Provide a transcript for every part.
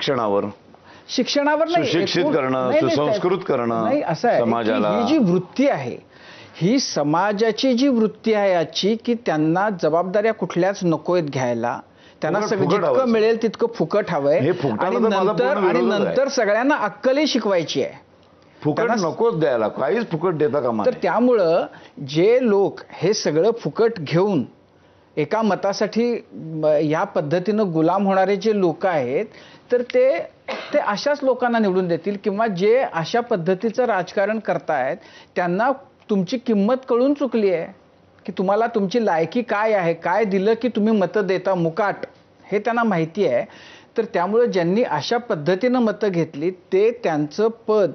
शिक्षणावर नाही, सुशिक्षित करणं, सुसंस्कृत करणं, नाही असं आहे समाजाला. ही जी वृत्ती आहे, ही समाजाची जी वृत्ती आहे आजची, की त्यांना जबाबदाऱ्या कुठल्याच नकोयत घ्यायला, त्यांना जितकं मिळेल तितकं फुकट हवंय आणि नंतर सगळ्यांना अक्कलही शिकवायची आहे. फुकट नकोच द्यायला, काहीच फुकट देता कामा नये. तर त्यामुळं जे लोक हे सगळं फुकट घेऊन एका मतासाठी या पद्धतीनं गुलाम होणारे जे लोक आहेत, तर ते अशाच लोकांना निवडून देतील, किंवा जे अशा पद्धतीचं राजकारण करतायत त्यांना तुमची किंमत कळून चुकली आहे, की तुम्हाला तुमची लायकी काय आहे, काय दिलं की तुम्ही मतं देता मुकाट, हे त्यांना माहिती आहे. तर त्यामुळे ज्यांनी अशा पद्धतीनं मतं घेतली ते त्यांचं पद,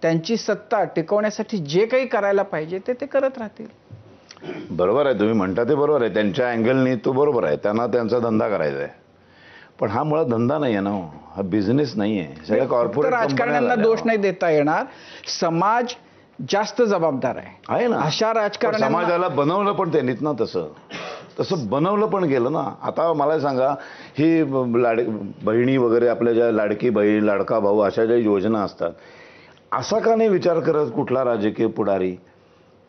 त्यांची सत्ता टिकवण्यासाठी जे काही करायला पाहिजे ते करत राहतील. बरोबर आहे, तुम्ही म्हणता ते बरोबर आहे. त्यांच्या अँगलनी तो बरोबर आहे, त्यांना त्यांचा धंदा करायचा आहे. पण हा मुळात धंदा नाही आहे ना, हा बिझनेस नाही आहे. सगळ्या कॉर्पोरेट राजकारण्यांना दोष नाही देता येणार. समाज जास्त जबाबदार आहे ना. अशा राजकारण्यांना. समाजाला बनवलं पण त्यांनीच ना, तसं बनवलं पण गेलं ना. आता मला सांगा, ही बहिणी वगैरे, आपल्या ज्या लाडकी बहीण, लाडका भाऊ, अशा ज्या योजना असतात, असा का नाही विचार करत कुठला राजकीय पुढारी,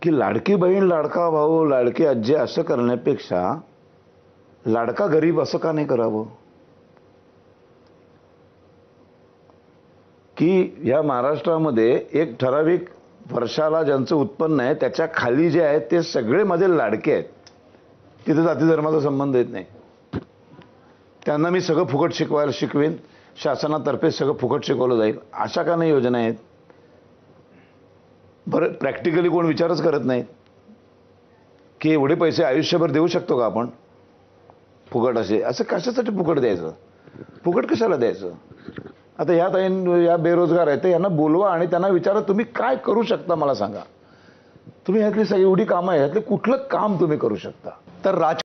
की लाडकी बहीण, लाडका भाऊ, लाडकी आजी असं करण्यापेक्षा लाडका गरीब असं का नाही करावं? की या महाराष्ट्रामध्ये एक ठराविक वर्षाला ज्यांचं उत्पन्न आहे त्याच्या खाली जे आहेत ते सगळे माझे लाडके आहेत. तिथे जाती धर्माचा संबंध येत नाही. त्यांना मी सगळं फुकट शिकवेन, शासनातर्फे सगळं फुकट शिकवलं जाईल. अशा का नाही योजना आहेत? बरं, प्रॅक्टिकली कोण विचारच करत नाहीत की एवढे पैसे आयुष्यभर देऊ शकतो का आपण फुकट? असं कशासाठी फुकट द्यायचं? फुकट कशाला द्यायचं? आता या बेरोजगार आहेत, यांना बोलवा आणि त्यांना विचारा, तुम्ही काय करू शकता मला सांगा. तुम्ही ह्यातली सगळी एवढी कामं आहे, ह्यातलं कुठलं काम तुम्ही करू शकता? तर